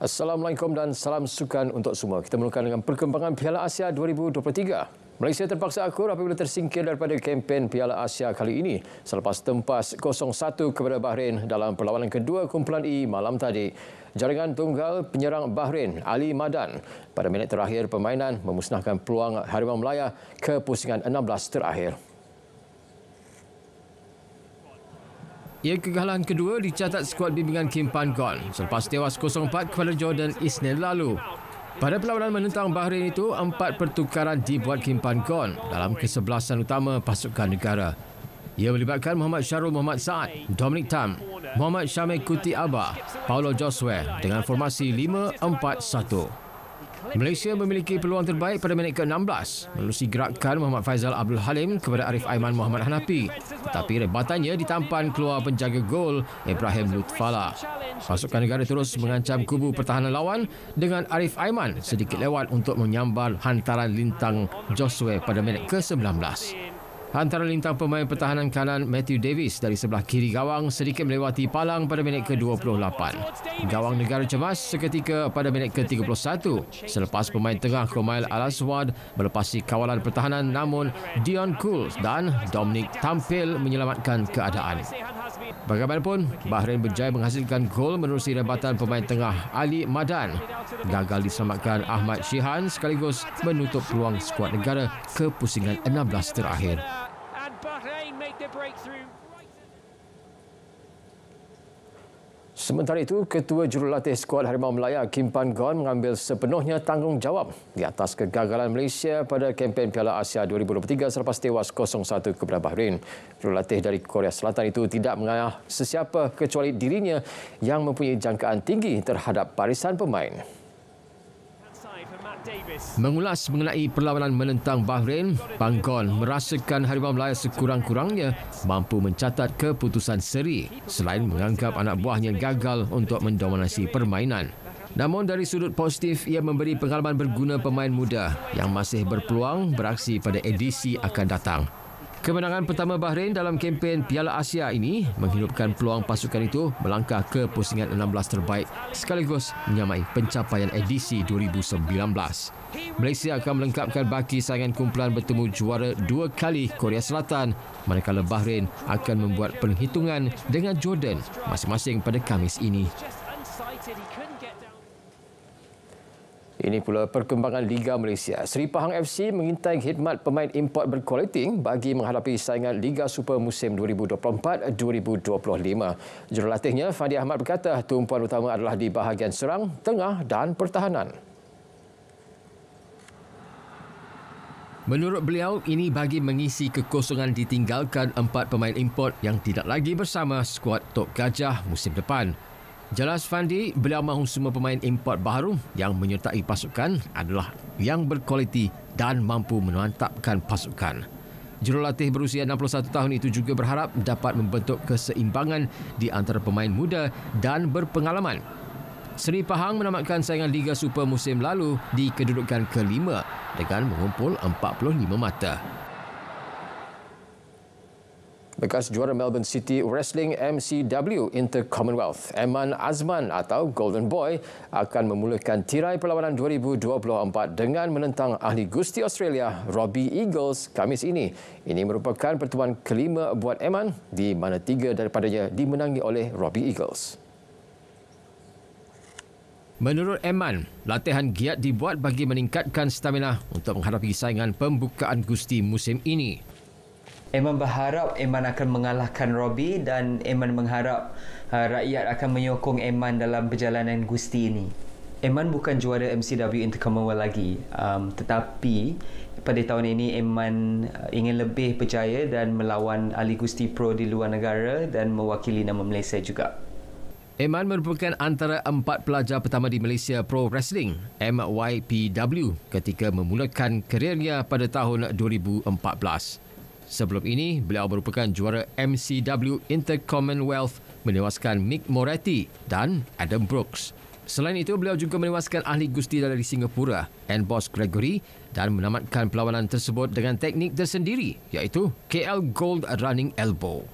Assalamualaikum dan salam sukan untuk semua. Kita mulakan dengan perkembangan Piala Asia 2023. Malaysia terpaksa akur apabila tersingkir daripada kempen Piala Asia kali ini selepas tempas 0-1 kepada Bahrain dalam perlawanan kedua kumpulan E malam tadi. Jaringan tunggal penyerang Bahrain, Ali Madan, pada minit terakhir permainan memusnahkan peluang Harimau Melaya ke pusingan 16 terakhir. Ia kekalahan kedua dicatat skuad bimbingan Kim Pan-gon selepas tewas 0-4 kepada Jordan Isnin lalu. Pada perlawanan menentang Bahrain itu, 4 pertukaran dibuat Kim Pan-gon dalam kesebelasan utama pasukan negara. Ia melibatkan Muhammad Syarul Muhammad Saad, Dominic Tam, Muhammad Syamil Kuti Abah, Paulo Josue dengan formasi 5-4-1. Malaysia memiliki peluang terbaik pada minit ke-16 menerusi gerakan Muhammad Faizal Abdul Halim kepada Arif Aiman Muhammad Hanafi, tetapi rebatannya ditampan keluar penjaga gol Ibrahim Lutfala. Pasukan negara terus mengancam kubu pertahanan lawan dengan Arif Aiman sedikit lewat untuk menyambar hantaran lintang Josue pada minit ke-19. Hantaran lintang pemain pertahanan kanan Matthew Davis dari sebelah kiri gawang sedikit melewati palang pada minit ke-28. Gawang negara cemas seketika pada minit ke-31 selepas pemain tengah Kumail Al-Aswad melepasi kawalan pertahanan, namun Dion Cools dan Dominic tampil menyelamatkan keadaan. Bagaimanapun, Bahrain berjaya menghasilkan gol menerusi rebatan pemain tengah Ali Madan. Gagal diselamatkan Ahmad Shihan sekaligus menutup peluang skuad negara ke pusingan 16 terakhir. Sementara itu, Ketua Jurulatih Skuad Harimau Melaya Kim Pan-gon mengambil sepenuhnya tanggungjawab di atas kegagalan Malaysia pada kempen Piala Asia 2023 selepas tewas 0-1 kepada Bahrain. Jurulatih dari Korea Selatan itu tidak mengalah sesiapa kecuali dirinya yang mempunyai jangkaan tinggi terhadap barisan pemain. Mengulas mengenai perlawanan menentang Bahrain, Pan-gon merasakan Harimau Melaya sekurang-kurangnya mampu mencatat keputusan seri selain menganggap anak buahnya gagal untuk mendominasi permainan. Namun dari sudut positif, ia memberi pengalaman berguna pemain muda yang masih berpeluang beraksi pada edisi akan datang. Kemenangan pertama Bahrain dalam kempen Piala Asia ini menghidupkan peluang pasukan itu melangkah ke pusingan 16 terbaik sekaligus menyamai pencapaian edisi 2019. Malaysia akan melengkapkan baki saingan kumpulan bertemu juara 2 kali Korea Selatan, manakala Bahrain akan membuat perhitungan dengan Jordan masing-masing pada Khamis ini. Ini pula perkembangan Liga Malaysia. Seri Pahang FC mengintai khidmat pemain import berkualiti bagi menghadapi saingan Liga Super musim 2024-2025. Jurulatihnya Fandi Ahmad berkata tumpuan utama adalah di bahagian serang, tengah dan pertahanan. Menurut beliau, ini bagi mengisi kekosongan ditinggalkan 4 pemain import yang tidak lagi bersama skuad Tok Gajah musim depan. Jelas Fandi, beliau mahu semua pemain import baru yang menyertai pasukan adalah yang berkualiti dan mampu memantapkan pasukan. Jurulatih berusia 61 tahun itu juga berharap dapat membentuk keseimbangan di antara pemain muda dan berpengalaman. Seri Pahang menamatkan saingan Liga Super musim lalu di kedudukan ke-5 dengan mengumpul 45 mata. Bekas juara Melbourne City Wrestling MCW Inter-Commonwealth, Eman Azman atau Golden Boy akan memulakan tirai perlawanan 2024 dengan menentang ahli gusti Australia Robbie Eagles Khamis ini. Ini merupakan pertemuan kelima buat Eman di mana 3 daripadanya dimenangi oleh Robbie Eagles. Menurut Eman, latihan giat dibuat bagi meningkatkan stamina untuk menghadapi saingan pembukaan gusti musim ini. Eman berharap Eman akan mengalahkan Robbie dan Eman mengharap rakyat akan menyokong Eman dalam perjalanan gusti ini. Eman bukan juara MCW Inter-Commonwealth lagi, tetapi pada tahun ini Eman ingin lebih berjaya dan melawan ahli gusti pro di luar negara dan mewakili nama Malaysia juga. Eman merupakan antara 4 pelajar pertama di Malaysia Pro Wrestling MYPW ketika memulakan kariernya pada tahun 2014. Sebelum ini, beliau merupakan juara MCW Inter-Commonwealth menewaskan Mick Moretti dan Adam Brooks. Selain itu, beliau juga menewaskan ahli gusti dari Singapura, Boss Gregory, dan menamatkan perlawanan tersebut dengan teknik tersendiri iaitu KL Gold Running Elbow.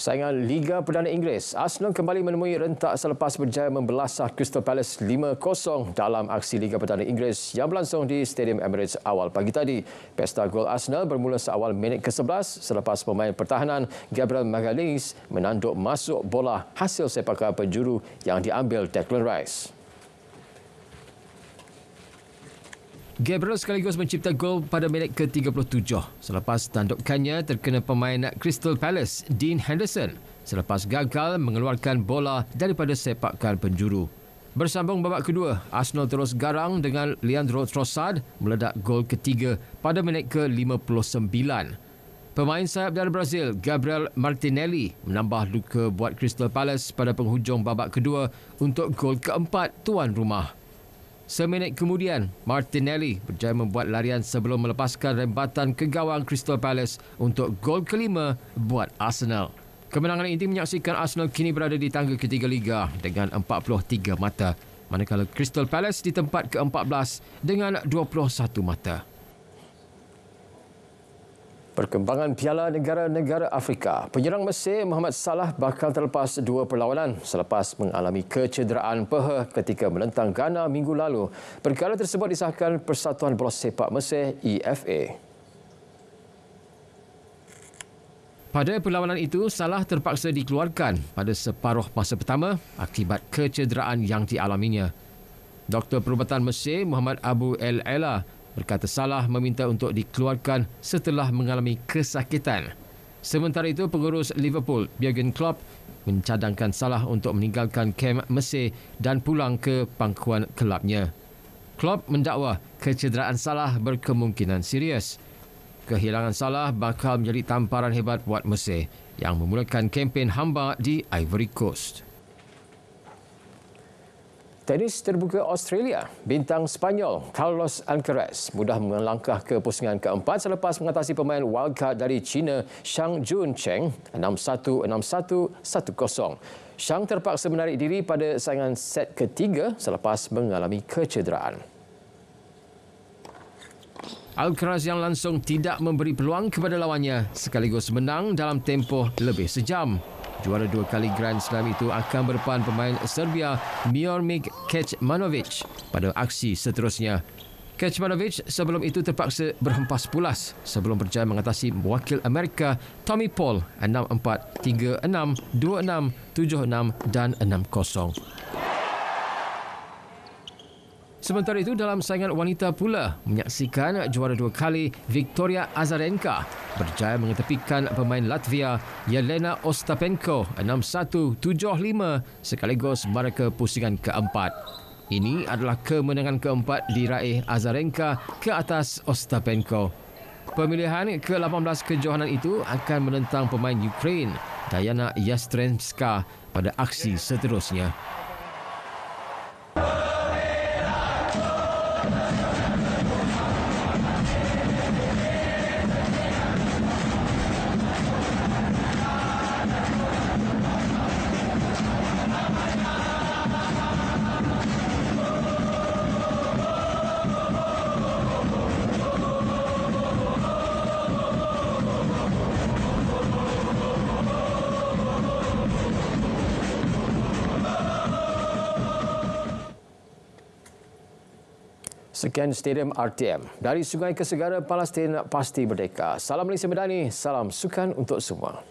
Saingan Liga Perdana Inggeris, Arsenal kembali menemui rentak selepas berjaya membelasah Crystal Palace 5-0 dalam aksi Liga Perdana Inggeris yang berlangsung di Stadium Emirates awal pagi tadi. Pesta gol Arsenal bermula seawal minit ke-11 selepas pemain pertahanan Gabriel Magalhaes menanduk masuk bola hasil sepakan penjuru yang diambil Declan Rice. Gabriel sekaligus mencipta gol pada minit ke-37 selepas tandukannya terkena pemain Crystal Palace, Dean Henderson, selepas gagal mengeluarkan bola daripada sepakan penjuru. Bersambung babak kedua, Arsenal terus garang dengan Leandro Trossard meledak gol ketiga pada minit ke-59. Pemain sayap dari Brazil, Gabriel Martinelli, menambah luka buat Crystal Palace pada penghujung babak kedua untuk gol keempat tuan rumah. Seminit kemudian, Martinelli berjaya membuat larian sebelum melepaskan rembatan ke gawang Crystal Palace untuk gol kelima buat Arsenal. Kemenangan ini menyaksikan Arsenal kini berada di tangga ketiga Liga dengan 43 mata, manakala Crystal Palace di tempat ke-14 dengan 21 mata. Perkembangan Piala Negara-Negara Afrika. Penyerang Mesir Mohamed Salah bakal terlepas dua perlawanan selepas mengalami kecederaan peha ketika menentang Ghana minggu lalu. Perkara tersebut disahkan Persatuan Bola Sepak Mesir EFA. Pada perlawanan itu, Salah terpaksa dikeluarkan pada separuh masa pertama akibat kecederaan yang dialaminya. Doktor Perubatan Mesir Muhammad Abu El-Ela berkata Salah meminta untuk dikeluarkan setelah mengalami kesakitan. Sementara itu, pengurus Liverpool, Jurgen Klopp, mencadangkan Salah untuk meninggalkan kem Mesir dan pulang ke pangkuan kelabnya. Klopp mendakwa kecederaan Salah berkemungkinan serius. Kehilangan Salah bakal menjadi tamparan hebat buat Mesir yang memulakan kempen hamba di Ivory Coast. Tenis terbuka Australia, bintang Spanyol Carlos Alcaraz mudah melangkah ke pusingan keempat selepas mengatasi pemain wildcard dari China Zhang Juncheng 6-1, 6-1, 1-0. Zhang terpaksa menarik diri pada saingan set ketiga selepas mengalami kecederaan. Alcaraz yang langsung tidak memberi peluang kepada lawannya sekaligus menang dalam tempoh lebih sejam. Juara dua kali Grand Slam itu akan berdepan pemain Serbia Miomir Kecmanovic pada aksi seterusnya. Kecmanovic sebelum itu terpaksa berhempas pulas sebelum berjaya mengatasi wakil Amerika Tommy Paul 6-4, 3-6, 2-6, 7-6 dan 6-0. Sementara itu, dalam saingan wanita pula menyaksikan juara dua kali Victoria Azarenka berjaya mengetepikan pemain Latvia Jelena Ostapenko 6-1, 7-5 sekaligus mara ke pusingan keempat. Ini adalah kemenangan keempat diraih Azarenka ke atas Ostapenko. Pemilihan ke-18 kejohanan itu akan menentang pemain Ukraine Diana Yastremska pada aksi seterusnya. Sekian Stadium RTM. Dari Sungai ke Segara, Palestin pasti merdeka. Salam Malaysia Madani, salam sukan untuk semua.